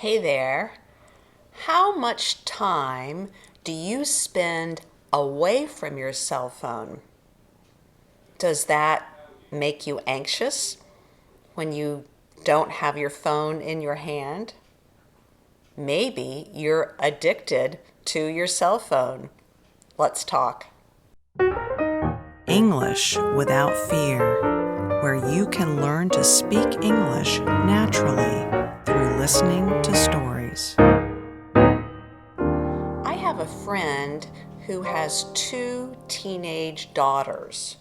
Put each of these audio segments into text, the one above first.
Hey there. How much time do you spend away from your cell phone? Does that make you anxious when you don't have your phone in your hand? Maybe you're addicted to your cell phone. Let's talk. English Without Fear, where you can learn to speak English naturally through listening to stories. I have a friend who has two teenage daughters.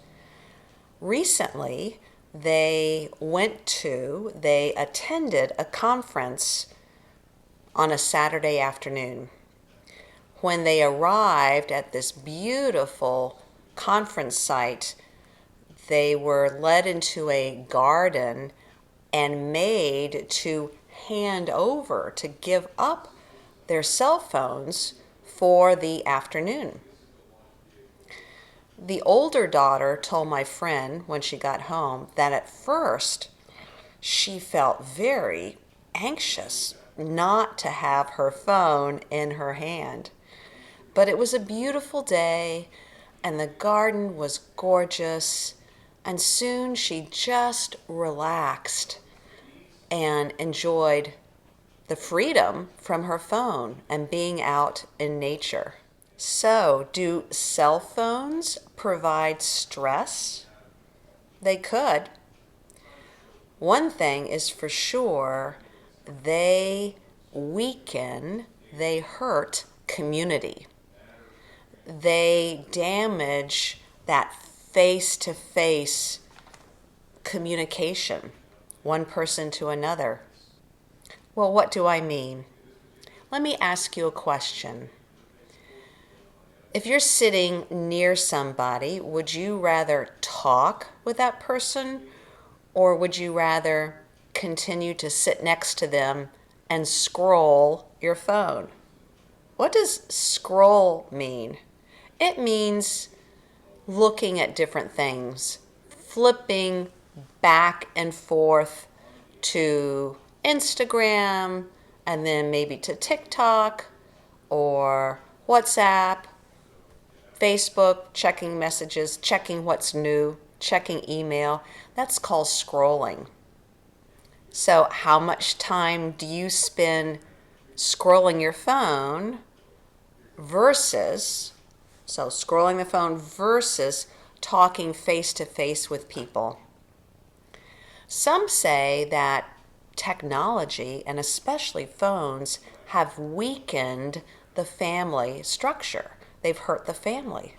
Recently, they attended a conference on a Saturday afternoon. When they arrived at this beautiful conference site, they were led into a garden and made to hand over, to give up their cell phones for the afternoon. The older daughter told my friend when she got home that at first she felt very anxious not to have her phone in her hand. But it was a beautiful day and the garden was gorgeous, and soon she just relaxed and enjoyed the freedom from her phone and being out in nature. So, do cell phones provide stress? They could. One thing is for sure, they they hurt community. They damage that face to face communication, one person to another. Well, what do I mean? Let me ask you a question. If you're sitting near somebody, would you rather talk with that person or would you rather continue to sit next to them and scroll your phone? What does scroll mean? It means looking at different things, flipping back and forth to Instagram and then maybe to TikTok or WhatsApp, Facebook, checking messages, checking what's new, checking email. That's called scrolling. So, how much time do you spend scrolling your phone versus, so scrolling the phone versus talking face to face with people? Some say that technology, and especially phones, have weakened the family structure. They've hurt the family.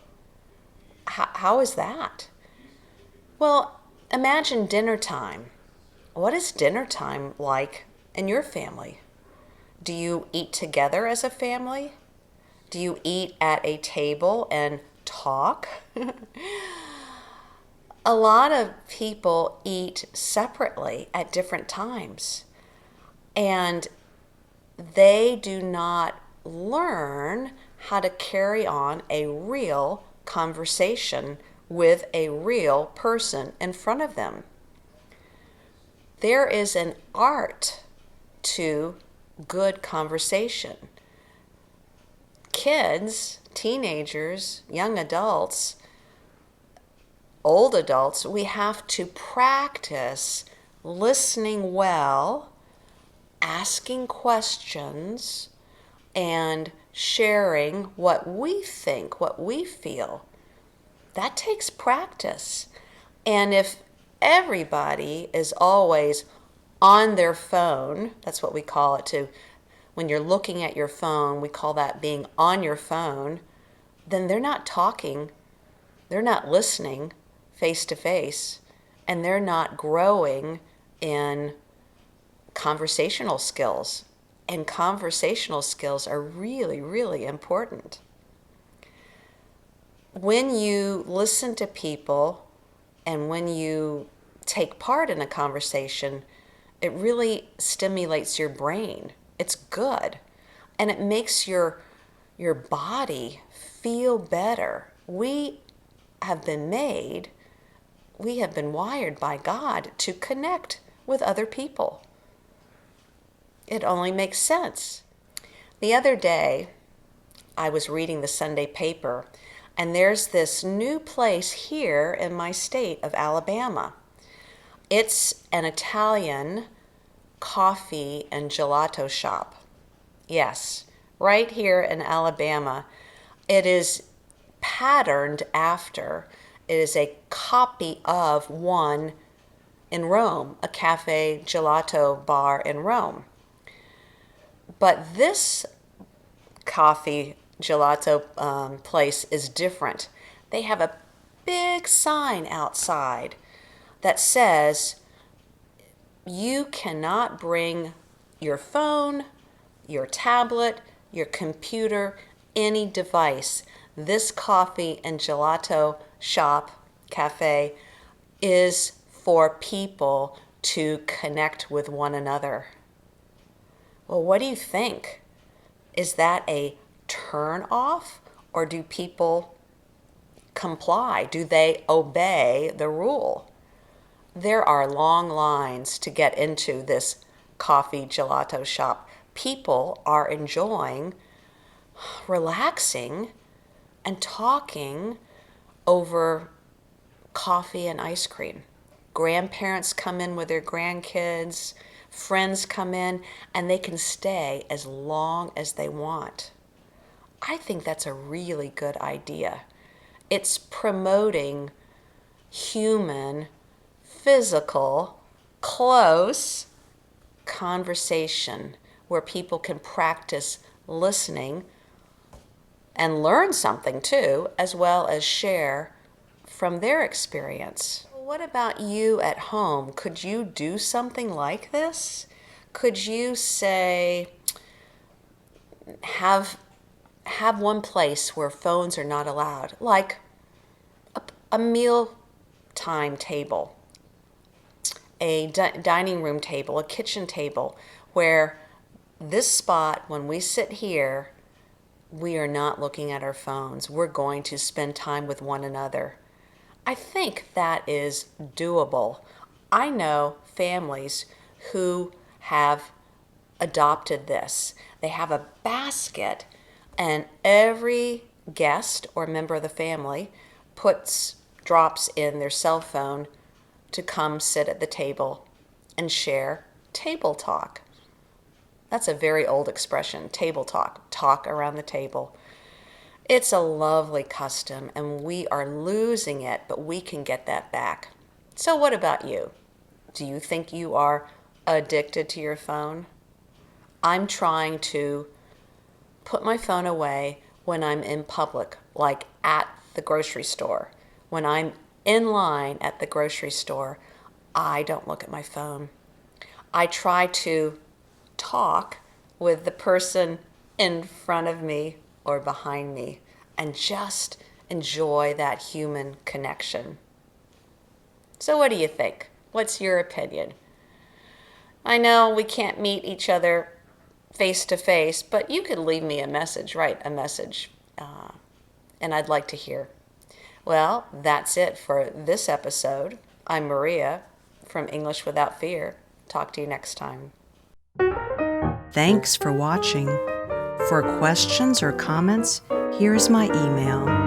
How is that? Well, imagine dinner time. What is dinner time like in your family? Do you eat together as a family? Do you eat at a table and talk? A lot of people eat separately at different times, and they do not learn how to carry on a real conversation with a real person in front of them. There is an art to good conversation. Kids, teenagers, young adults, old adults, we have to practice listening well, asking questions, and sharing what we think, what we feel. That takes practice. And if everybody is always on their phone, that's what we call it too. When you're looking at your phone, we call that being on your phone, then they're not talking, they're not listening face to face, and they're not growing in conversational skills. And conversational skills are really, really important. When you listen to people and when you take part in a conversation, it really stimulates your brain. It's good. And it makes your body feel better. Have been made, we have been wired by God to connect with other people. It only makes sense. The other day, I was reading the Sunday paper, and there's this new place here in my state of Alabama. It's an Italian coffee and gelato shop. Yes, right here in Alabama. It is patterned after, it is a copy of one in Rome, a cafe gelato bar in Rome. But this coffee gelato place is different. They have a big sign outside that says you cannot bring your phone, your tablet, your computer, any device. This coffee and gelato shop, cafe, is for people to connect with one another. Well, what do you think? Is that a turn off, or do people comply? Do they obey the rule? There are long lines to get into this coffee gelato shop. People are enjoying relaxing and talking over coffee and ice cream. Grandparents come in with their grandkids, friends come in, and they can stay as long as they want. I think that's a really good idea. It's promoting human, physical, close conversation where people can practice listening and learn something too, as well as share from their experience. What about you at home? Could you do something like this? Could you say, have one place where phones are not allowed, like a meal time table, a dining room table, a kitchen table, where this spot, when we sit here, we are not looking at our phones. We're going to spend time with one another. I think that is doable. I know families who have adopted this. They have a basket, and every guest or member of the family drops in their cell phone to come sit at the table and share table talk. That's a very old expression, table talk around the table. It's a lovely custom, and we are losing it, but we can get that back. So what about you? Do you think you are addicted to your phone? I'm trying to put my phone away when I'm in public, like at the grocery store. When I'm in line at the grocery store, I don't look at my phone. I try to talk with the person in front of me or behind me and just enjoy that human connection. So what do you think? What's your opinion? I know we can't meet each other face to face, but you could leave me a message, write a message, and I'd like to hear. Well, that's it for this episode. I'm Maria from English Without Fear. Talk to you next time. Thanks for watching. For questions or comments, here's my email